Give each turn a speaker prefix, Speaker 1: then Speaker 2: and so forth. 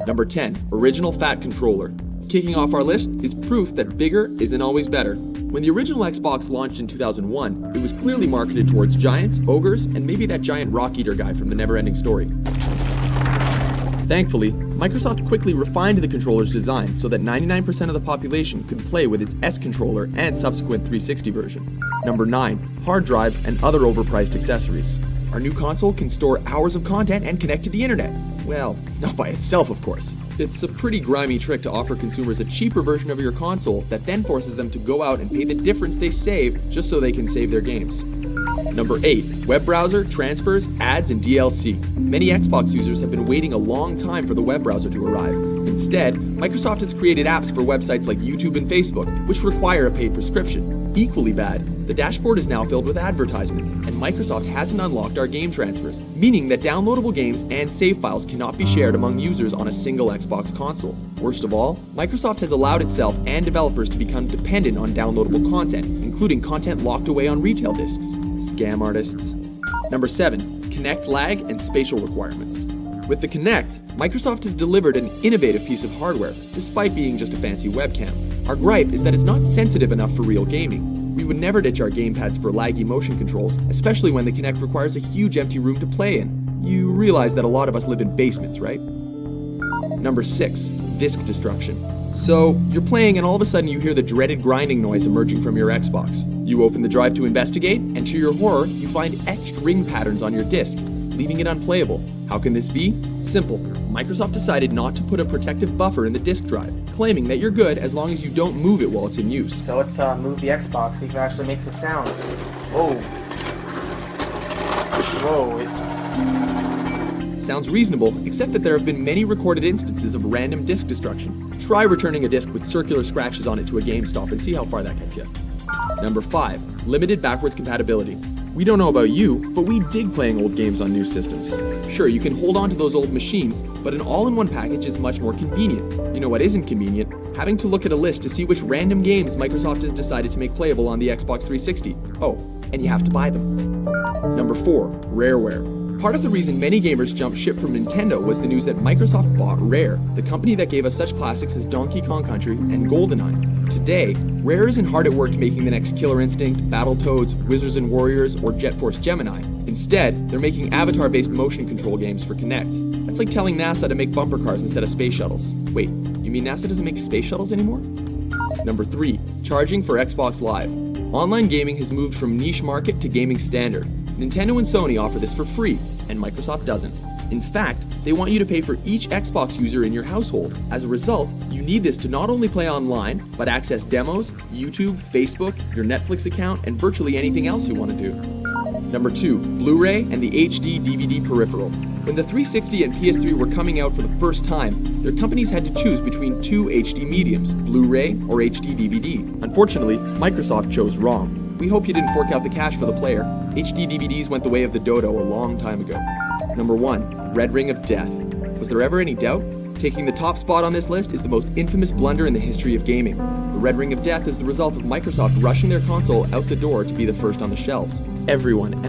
Speaker 1: Number 10. Original Fat Controller. Kicking off our list is proof that bigger isn't always better. When the original Xbox launched in 2001, it was clearly marketed towards giants, ogres, and maybe that giant rock eater guy from the Never-Ending Story. Thankfully, Microsoft quickly refined the controller's design so that 99% of the population could play with its S controller and subsequent 360 version. Number 9. Hard drives and other overpriced accessories. Our new console can store hours of content and connect to the internet. Well, not by itself, of course. It's a pretty grimy trick to offer consumers a cheaper version of your console that then forces them to go out and pay the difference they save just so they can save their games. Number 8. Web browser, transfers, ads, and DLC. Many Xbox users have been waiting a long time for the web browser to arrive. Instead, Microsoft has created apps for websites like YouTube and Facebook, which require a paid prescription. Equally bad, the dashboard is now filled with advertisements, and Microsoft hasn't unlocked our game transfers, meaning that downloadable games and save files cannot be shared among users on a single Xbox console. Worst of all, Microsoft has allowed itself and developers to become dependent on downloadable content, including content locked away on retail discs. Scam artists. Number 7. Kinect lag and spatial requirements. With the Kinect, Microsoft has delivered an innovative piece of hardware, despite being just a fancy webcam. Our gripe is that it's not sensitive enough for real gaming. We would never ditch our gamepads for laggy motion controls, especially when the Kinect requires a huge empty room to play in. You realize that a lot of us live in basements, right? Number 6. Disk destruction. So, you're playing and all of a sudden you hear the dreaded grinding noise emerging from your Xbox. You open the drive to investigate, and to your horror, you find etched ring patterns on your disk, leaving it unplayable. How can this be? Simple. Microsoft decided not to put a protective buffer in the disk drive, claiming that you're good as long as you don't move it while it's in use.
Speaker 2: So let's move the Xbox, see if it actually makes a sound. Whoa.
Speaker 1: Sounds reasonable, except that there have been many recorded instances of random disk destruction. Try returning a disk with circular scratches on it to a GameStop and see how far that gets you. Number 5. Limited backwards compatibility. We don't know about you, but we dig playing old games on new systems. Sure, you can hold on to those old machines, but an all-in-one package is much more convenient. You know what isn't convenient? Having to look at a list to see which random games Microsoft has decided to make playable on the Xbox 360. Oh, and you have to buy them. Number 4. Rareware. Part of the reason many gamers jumped ship from Nintendo was the news that Microsoft bought Rare, the company that gave us such classics as Donkey Kong Country and GoldenEye. Today, Rare isn't hard at work making the next Killer Instinct, Battletoads, Wizards and Warriors, or Jet Force Gemini. Instead, they're making avatar-based motion control games for Kinect. That's like telling NASA to make bumper cars instead of space shuttles. Wait, you mean NASA doesn't make space shuttles anymore? Number 3. Charging for Xbox Live. Online gaming has moved from niche market to gaming standard. Nintendo and Sony offer this for free, and Microsoft doesn't. In fact, they want you to pay for each Xbox user in your household. As a result, you need this to not only play online, but access demos, YouTube, Facebook, your Netflix account, and virtually anything else you want to do. Number 2. Blu-ray and the HD DVD peripheral. When the 360 and PS3 were coming out for the first time, their companies had to choose between two HD mediums, Blu-ray or HD DVD. Unfortunately, Microsoft chose wrong. We hope you didn't fork out the cash for the player. HD DVDs went the way of the dodo a long time ago. Number 1. Red Ring of Death. Was there ever any doubt? Taking the top spot on this list is the most infamous blunder in the history of gaming. The Red Ring of Death is the result of Microsoft rushing their console out the door to be the first on the shelves. Everyone, and